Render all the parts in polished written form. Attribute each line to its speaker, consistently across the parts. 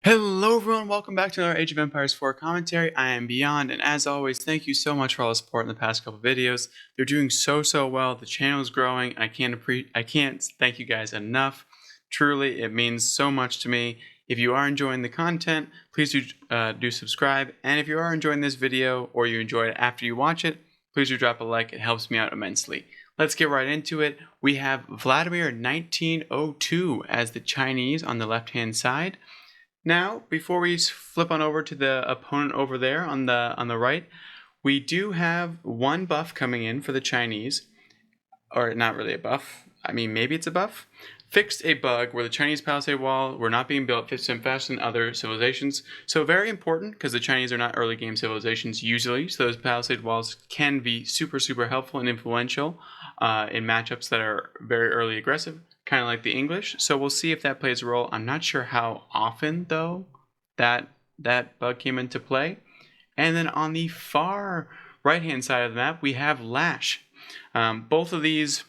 Speaker 1: Hello everyone, welcome back to another Age of Empires 4 commentary. I am Beyond, and as always, thank you so much for all the support in the past couple videos. They're doing so well. The channel is growing. I can't thank you guys enough. Truly, it means so much to me. If you are enjoying the content, please do subscribe. And if you are enjoying this video or you enjoy it after you watch it, please do drop a like. It helps me out immensely. Let's get right into it. We have Vladimir 1902 as the Chinese on the left-hand side. Now, before we flip on over to the opponent over there on the right, we do have one buff coming in for the Chinese, or not really a buff. I mean, maybe it's a buff. Fixed a bug where the Chinese palisade wall were not being built 50% faster than other civilizations. So very important because the Chinese are not early game civilizations usually. So those palisade walls can be super helpful and influential in matchups that are very early aggressive, kind of like the English. So we'll see if that plays a role. I'm not sure how often though that bug came into play. And then on the far right hand side of the map we have Lash. Both of these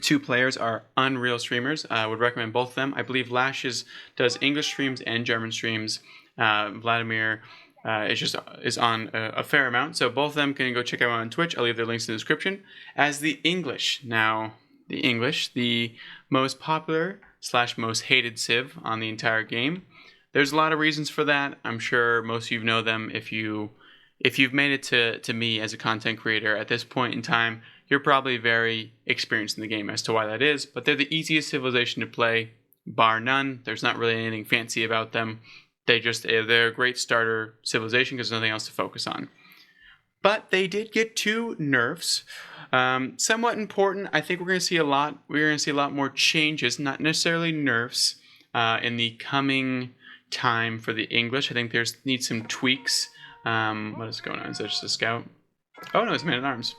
Speaker 1: two players are unreal streamers. I would recommend both of them. I believe Lash does English streams and German streams. Vladimir is on a fair amount, so both of them can go check out on Twitch. I'll leave their links in the description. As the English, now the English, the most popular / most hated civ on the entire game. There's a lot of reasons for that. I'm sure most of you know them. If you've made it to me as a content creator at this point in time, you're probably very experienced in the game as to why that is, but they're the easiest civilization to play, bar none. There's not really anything fancy about them. They're a great starter civilization because there's nothing else to focus on. But they did get 2 nerfs. Somewhat important. I think we're going to see a lot. We're going to see a lot more changes, not necessarily nerfs, in the coming time for the English. I think needs some tweaks. What is going on? Is that just a scout? Oh no, it's man-at-arms.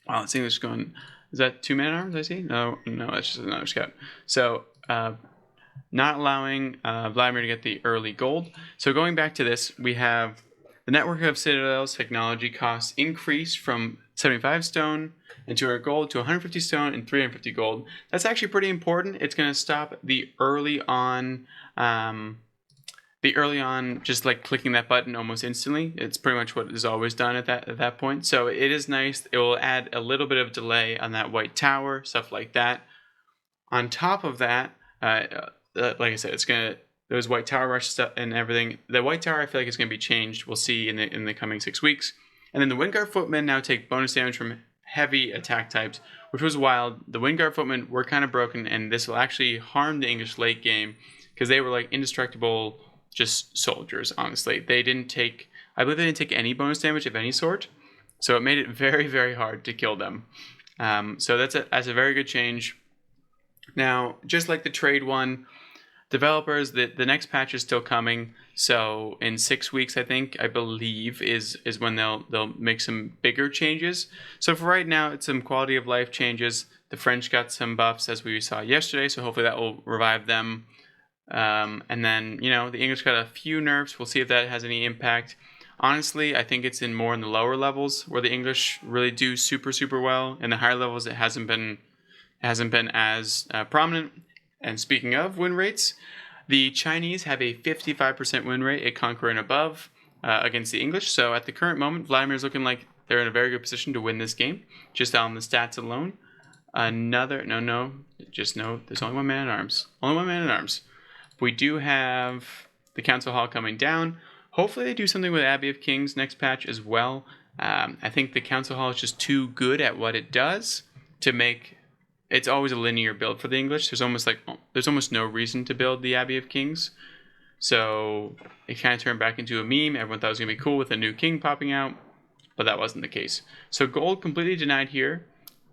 Speaker 1: Wow, it's English going. Is that 2 man-at-arms I see? No, that's just another scout. So, not allowing Vladimir to get the early gold. So going back to this, we have the network of citadels technology costs increased from 75 stone and 200 gold to 150 stone and 350 gold. That's actually pretty important. It's going to stop the early on just like clicking that button almost instantly. It's pretty much what is always done at that point. So it is nice. It will add a little bit of delay on that white tower, stuff like that. On top of that, like I said, it's gonna those white tower rush stuff and everything. The white tower I feel like is gonna be changed. We'll see in the coming 6 weeks. And then the Windguard Footmen now take bonus damage from heavy attack types, which was wild. The Windguard Footmen were kind of broken, and this will actually harm the English late game because they were like indestructible, just soldiers. Honestly, I believe they didn't take any bonus damage of any sort, so it made it very hard to kill them. So that's a very good change. Now, just like the trade one, developers, the next patch is still coming. So in 6 weeks, I believe is when they'll make some bigger changes. So for right now, it's some quality of life changes. The French got some buffs as we saw yesterday, so hopefully that will revive them. And then the English got a few nerfs. We'll see if that has any impact. Honestly, I think it's more in the lower levels where the English really do super well. In the higher levels, it hasn't been as prominent. And speaking of win rates, the Chinese have a 55% win rate at Conqueror and above against the English. So at the current moment, Vladimir's looking like they're in a very good position to win this game, just on the stats alone. Just know there's only 1 man at arms. Only 1 man at arms. We do have the Council Hall coming down. Hopefully they do something with Abbey of Kings next patch as well. I think the Council Hall is just too good at what it does to make. It's always a linear build for the English. There's almost no reason to build the Abbey of Kings. So it kind of turned back into a meme. Everyone thought it was going to be cool with a new king popping out, but that wasn't the case. So gold completely denied here,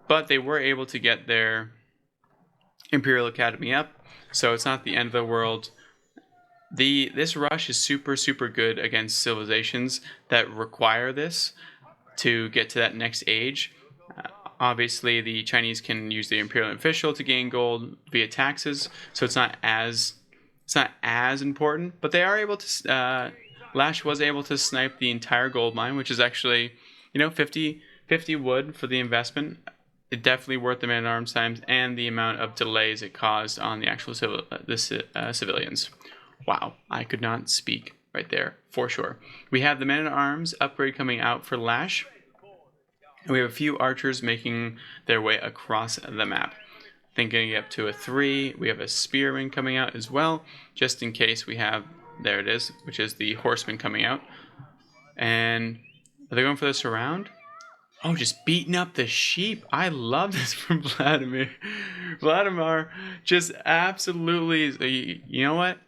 Speaker 1: but they were able to get their Imperial Academy up, so it's not the end of the world. This rush is super good against civilizations that require this to get to that next age. Obviously, the Chinese can use the Imperial Official to gain gold via taxes, so it's not as important. But they are able to. Lash was able to snipe the entire gold mine, which is actually, 50 wood for the investment. It's definitely worth the man-at-arms times and the amount of delays it caused on the actual civilians. Wow, I could not speak right there, for sure. We have the Man-at-Arms upgrade coming out for Lash. And we have a few archers making their way across the map. Thinking up to a 3. We have a Spearman coming out as well, just in case we have, there it is, which is the Horseman coming out. And are they going for the surround? Oh, just beating up the sheep. I love this from Vladimir. Vladimir just absolutely, you know what?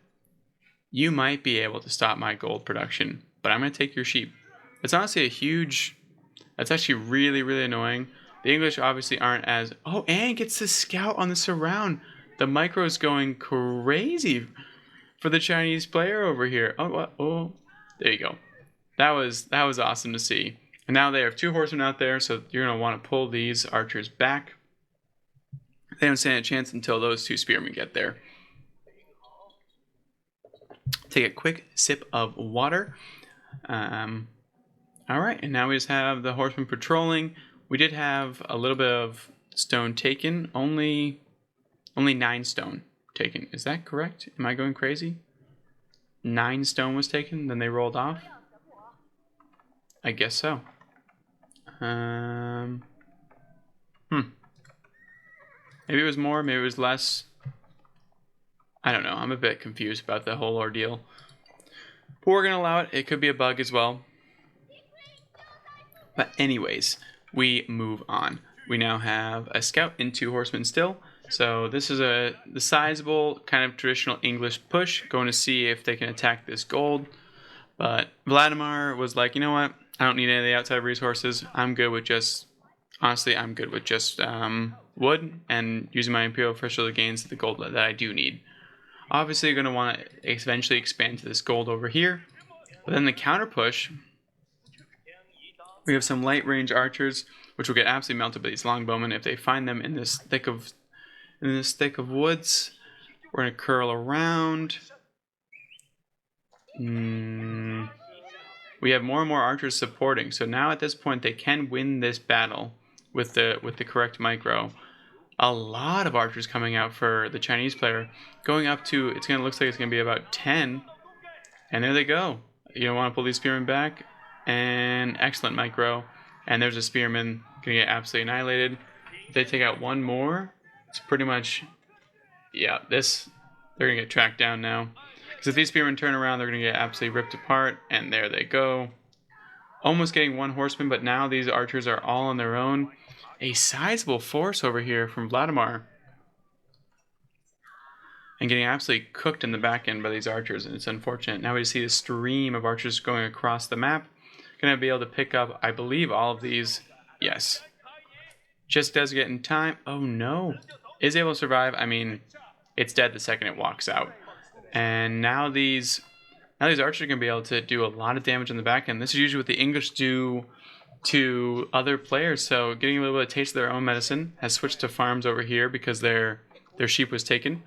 Speaker 1: You might be able to stop my gold production, but I'm going to take your sheep. It's honestly a huge, that's actually really, really annoying. The English obviously aren't as, oh, and gets the scout on the surround. The micro is going crazy for the Chinese player over here. Oh, what? Oh, there you go. That was awesome to see. And now they have 2 horsemen out there, so you're going to want to pull these archers back. They don't stand a chance until those 2 spearmen get there. Take a quick sip of water. All right, and now we just have the horsemen patrolling. We did have a little bit of stone taken, only 9 stone taken. Is that correct? Am I going crazy? 9 stone was taken, then they rolled off? I guess so. Maybe it was more, maybe it was less. I don't know. I'm a bit confused about the whole ordeal. But we're going to allow it. It could be a bug as well. But anyways, we move on. We now have a scout and 2 horsemen still. So this is the sizable kind of traditional English push, going to see if they can attack this gold. But Vladimir was like, you know what? I don't need any of the outside resources. I'm good with just, honestly, I'm good with just wood and using my Imperial official to gain the gold that I do need. Obviously, you're going to want to eventually expand to this gold over here. But then the counter push, we have some light range archers, which will get absolutely melted by these longbowmen if they find them in this thick of woods. We're going to curl around. We have more and more archers supporting, so now at this point they can win this battle with the correct micro. A lot of archers coming out for the Chinese player, going up to, looks like it's gonna be about 10, and there they go. You don't want to pull these spearmen back, and excellent micro, and there's a spearman gonna get absolutely annihilated. If they take out one more, it's pretty much, yeah, they're gonna get tracked down now. Because if these spearmen turn around, they're going to get absolutely ripped apart. And there they go. Almost getting 1 horseman, but now these archers are all on their own. A sizable force over here from Vladimir. And getting absolutely cooked in the back end by these archers. And it's unfortunate. Now we just see the stream of archers going across the map. Going to be able to pick up, I believe, all of these. Yes. Just does get in time. Oh, no. Is able to survive. I mean, it's dead the second it walks out. And now these archers are going to be able to do a lot of damage on the back end. This is usually what the English do to other players. So getting a little bit of taste of their own medicine, has switched to farms over here because their sheep was taken.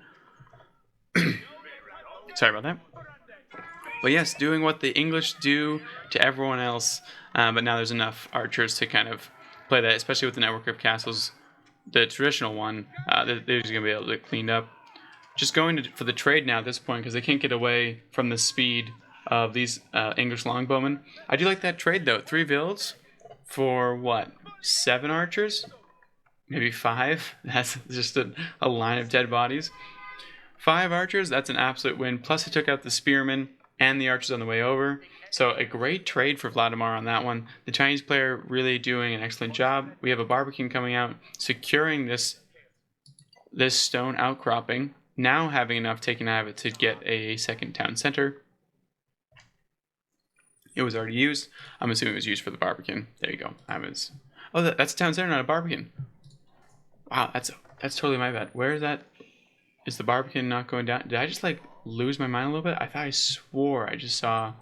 Speaker 1: Sorry about that. But yes, doing what the English do to everyone else. But now there's enough archers to kind of play that, especially with the network of castles, the traditional one. They're just going to be able to clean up. Just going for the trade now at this point because they can't get away from the speed of these English longbowmen. I do like that trade though. 3 vills for what? 7 archers? Maybe 5? That's just a line of dead bodies. 5 archers, that's an absolute win. Plus he took out the spearmen and the archers on the way over. So a great trade for Vladimir on that one. The Chinese player really doing an excellent job. We have a Barbican coming out, securing this stone outcropping. Now having enough taken out of it to get a second town center. It was already used. I'm assuming it was used for the Barbican. There you go. Oh, that's a town center, not a Barbican. Wow, that's totally my bad. Where is that? Is the Barbican not going down? Did I just like lose my mind a little bit? I thought I swore I just saw.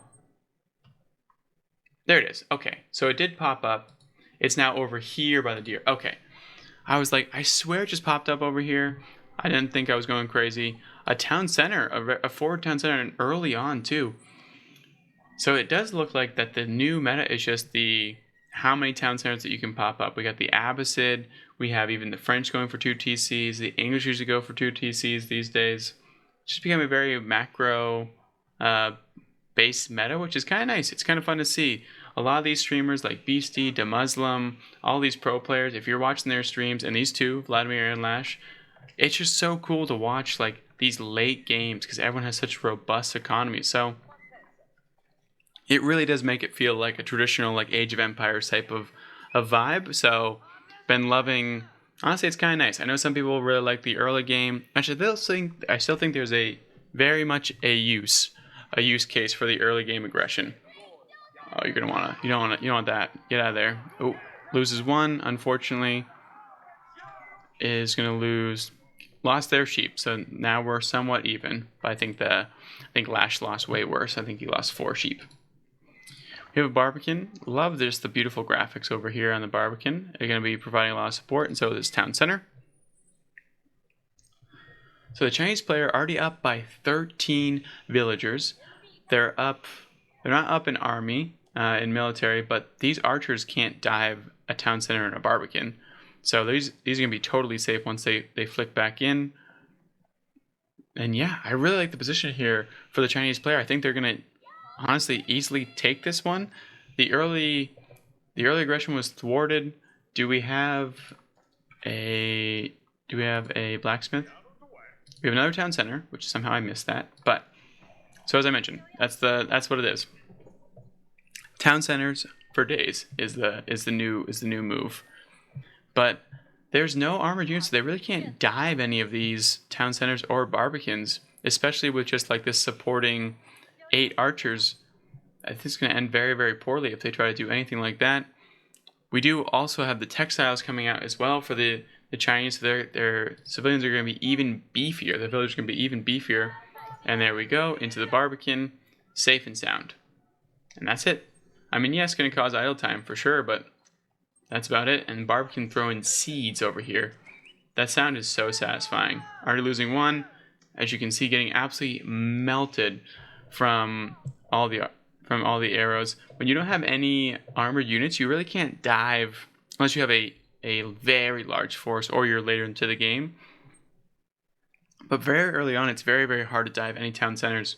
Speaker 1: There it is. Okay, so it did pop up. It's now over here by the deer. Okay. I was like, I swear it just popped up over here. I didn't think I was going crazy. A town center, a forward town center, and early on too. So it does look like that the new meta is just the how many town centers that you can pop up. We got the Abbasid. We have even the French going for 2 TCs. The English usually go for 2 TCs these days. It's just become a very macro base meta, which is kind of nice. It's kind of fun to see. A lot of these streamers like Beastie, DeMuslim, all these pro players, if you're watching their streams, and these two, Vladimir and Lash, it's just so cool to watch like these late games because everyone has such robust economies. So it really does make it feel like a traditional like Age of Empires type of vibe. So been loving. Honestly, it's kind of nice. I know some people really like the early game. Actually, I still think there's a very much a use case for the early game aggression. Oh, you don't want that. Get out of there. Oh, loses one. Unfortunately, is gonna lost their sheep. So now we're somewhat even. But I think Lash lost way worse. I think he lost 4 sheep. We have a Barbican. Love this, the beautiful graphics over here on the Barbican. They're going to be providing a lot of support, and so is Town Center. So the Chinese player already up by 13 villagers. They're not up in army, in military, but these archers can't dive a Town Center and a Barbican. So these are going to be totally safe once they flick back in. And yeah, I really like the position here for the Chinese player. I think they're going to honestly easily take this one. The early aggression was thwarted. Do we have a blacksmith? We have another town center, which somehow I missed that. But so as I mentioned, that's what it is. Town centers for days is the new move. But there's no armored units, so they really can't dive any of these town centers or Barbicans, especially with just like this supporting 8 archers. I think it's going to end very, very poorly if they try to do anything like that. We do also have the textiles coming out as well for the Chinese. So their civilians are going to be even beefier. The villagers are going to be even beefier. And there we go, into the Barbican, safe and sound. And that's it. I mean, yes, it's going to cause idle time for sure, but that's about it. And Barbican throwing seeds over here. That sound is so satisfying. Already losing 1. As you can see, getting absolutely melted from all the arrows. When you don't have any armored units, you really can't dive unless you have a very large force or you're later into the game. But very early on, it's very, very hard to dive any town centers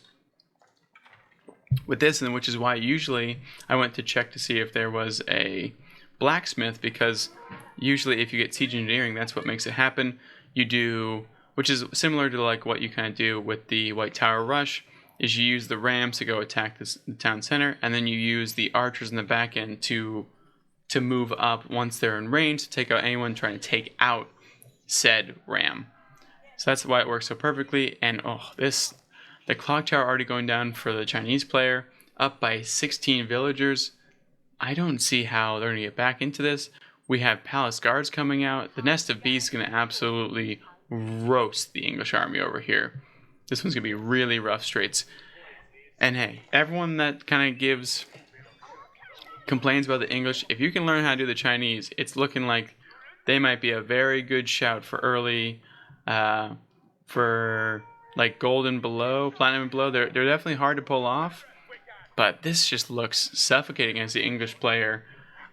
Speaker 1: with this, and which is why usually I went to check to see if there was a blacksmith, because usually if you get siege engineering, that's what makes it happen. You do, which is similar to like what you kind of do with the White Tower Rush, is you use the rams to go attack the town center, and then you use the archers in the back end to move up once they're in range to take out anyone trying to take out said ram. So that's why it works so perfectly. And the clock tower already going down for the Chinese player, up by 16 villagers. I don't see how they're going to get back into this. We have palace guards coming out. The nest of bees is going to absolutely roast the English army over here. This one's going to be really rough straits. And hey, everyone that kind of complains about the English, if you can learn how to do the Chinese, it's looking like they might be a very good shout for early, for like gold and below, platinum and below. They're definitely hard to pull off, but this just looks suffocating as the English player.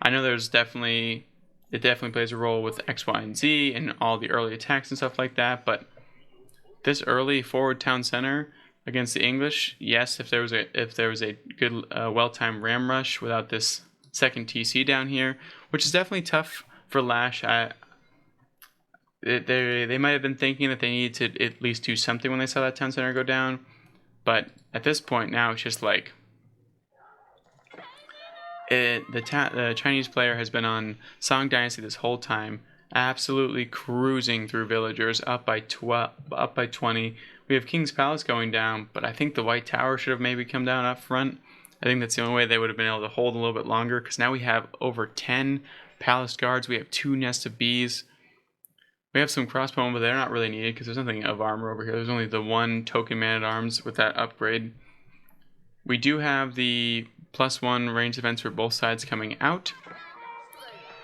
Speaker 1: I know it definitely plays a role with X, Y, and Z and all the early attacks and stuff like that, but this early forward town center against the English, yes, if there was a good well-timed ram rush without this second TC down here, which is definitely tough for Lash. They might have been thinking that they needed to at least do something when they saw that town center go down, but at this point now it's just like the Chinese player has been on Song Dynasty this whole time, absolutely cruising through villagers, up by 20. We have King's Palace going down, but I think the White Tower should have maybe come down up front. I think that's the only way they would have been able to hold a little bit longer, because now we have over 10 palace guards. We have 2 nests of bees. We have some crossbowmen, but they're not really needed because there's nothing of armor over here. There's only the 1 token man-at-arms with that upgrade. We do have the +1 range defense for both sides coming out,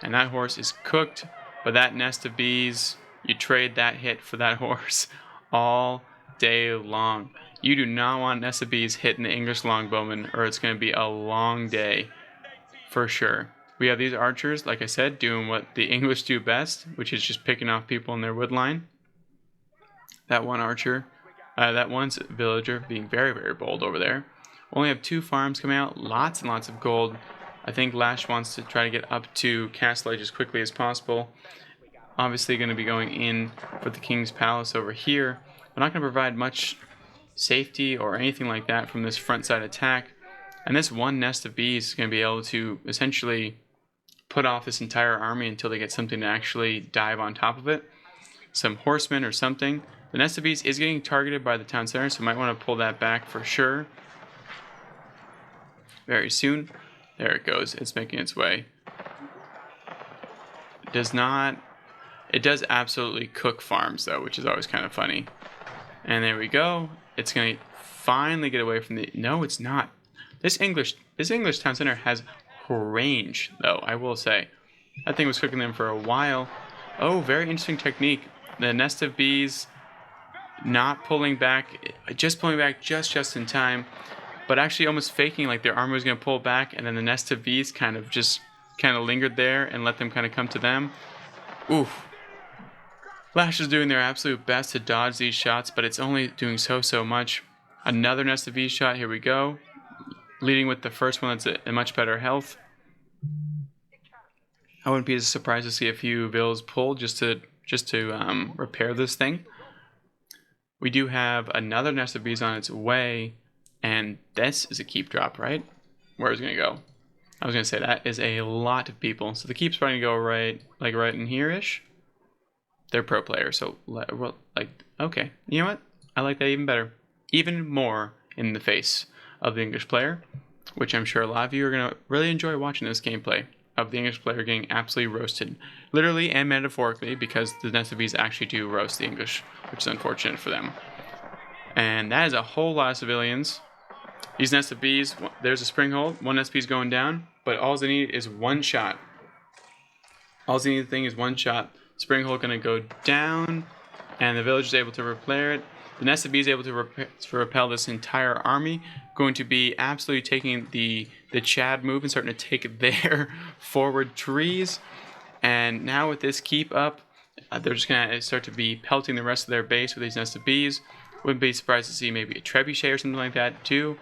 Speaker 1: and that horse is cooked. But that nest of bees, you trade that hit for that horse all day long. You do not want nest of bees hitting the English longbowmen, or it's going to be a long day for sure. We have these archers, like I said, doing what the English do best, which is just picking off people in their wood line. That one archer That one villager being very, very bold over there. Only have 2 farms coming out, lots and lots of gold. I think Lash wants to try to get up to Castle Age as quickly as possible. Obviously going to be going in for the King's Palace over here. We're not going to provide much safety or anything like that from this front side attack. And this one nest of bees is going to be able to essentially put off this entire army until they get something to actually dive on top of it. Some horsemen or something. The nest of bees is getting targeted by the town center, so you might want to pull that back for sure. Very soon. There it goes. It's making its way. It does absolutely cook farms though, which is always kind of funny. And there we go. It's going to finally get away from the... No, it's not. This English town center has range though, I will say. That thing was cooking them for a while. Oh, very interesting technique. The nest of bees not pulling back, just pulling back just in time, but actually almost faking like their army was going to pull back, and then the nest of bees kind of lingered there and let them kind of come to them. Oof. Lash is doing their absolute best to dodge these shots, but it's only doing so much. Another nest of bees shot, here we go. Leading with the first one that's a much better health. I wouldn't be surprised to see a few vills pulled just to repair this thing. We do have another nest of bees on its way, and this is a keep drop, right? Where is it going to go? I was going to say that is a lot of people. So the keep's probably going to go right in here-ish. They're pro players, so okay. You know what? I like that even better. Even more in the face of the English player, which I'm sure a lot of you are going to really enjoy watching this gameplay of the English player getting absolutely roasted. Literally and metaphorically, because the nest of bees actually do roast the English, which is unfortunate for them. And that is a whole lot of civilians. These nest of bees, there's a springhold, one nest of bees going down, but all they need is one shot. All they need is one shot. Springhold going to go down, and the village is able to repair it. The nest of bees is able to repel this entire army. Going to be absolutely taking the Chad move and starting to take their forward trees. And now with this keep up, they're just going to start to be pelting the rest of their base with these nest of bees. Wouldn't be surprised to see maybe a trebuchet or something like that too.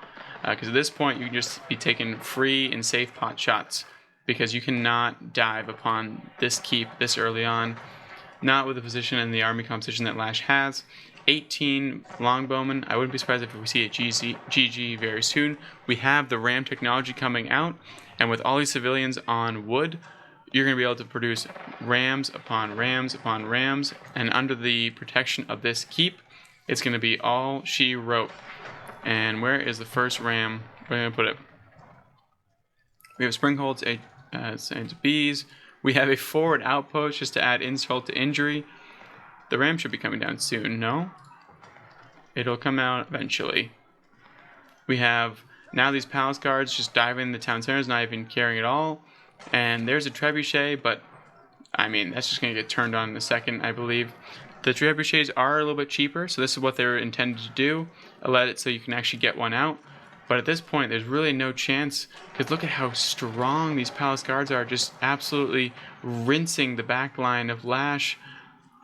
Speaker 1: Because at this point, you can just be taking free and safe pot shots. Because you cannot dive upon this keep this early on. Not with the position and the army composition that Lash has. 18 longbowmen. I wouldn't be surprised if we see a GG very soon. We have the ram technology coming out, and with all these civilians on wood, you're going to be able to produce rams upon rams upon rams, and under the protection of this keep, it's going to be all she wrote. And where is the first ram? Where are we going to put it? We have springholds, and bees. We have a forward outpost just to add insult to injury. The ram should be coming down soon, no? It'll come out eventually. We have now these palace guards just diving in the town centers, not even caring at all. And there's a trebuchet, but I mean, that's just going to get turned on in a second, I believe. The trebuchets are a little bit cheaper, so this is what they're intended to do. Let it so you can actually get one out. But at this point, there's really no chance, because look at how strong these palace guards are, just absolutely rinsing the back line of Lash.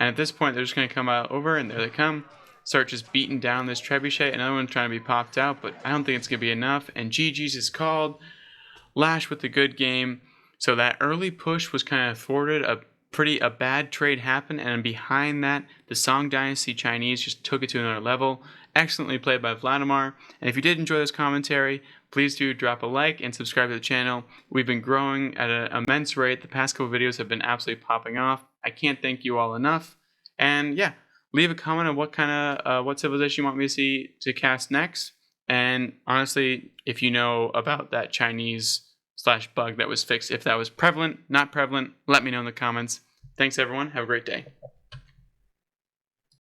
Speaker 1: And at this point, they're just going to come out over, and there they come. Start just beating down this trebuchet. Another one trying to be popped out, but I don't think it's going to be enough. And GG's is called. Lash with the good game. So that early push was kind of thwarted. A bad trade happened, and behind that, the Song Dynasty Chinese just took it to another level. Excellently played by Vladimir. And if you did enjoy this commentary, please do drop a like and subscribe to the channel. We've been growing at an immense rate. The past couple videos have been absolutely popping off. I can't thank you all enough. And yeah, leave a comment on what civilization you want me to see to cast next. And honestly, if you know about that Chinese / bug that was fixed, if that was prevalent, not prevalent, let me know in the comments. Thanks everyone. Have a great day.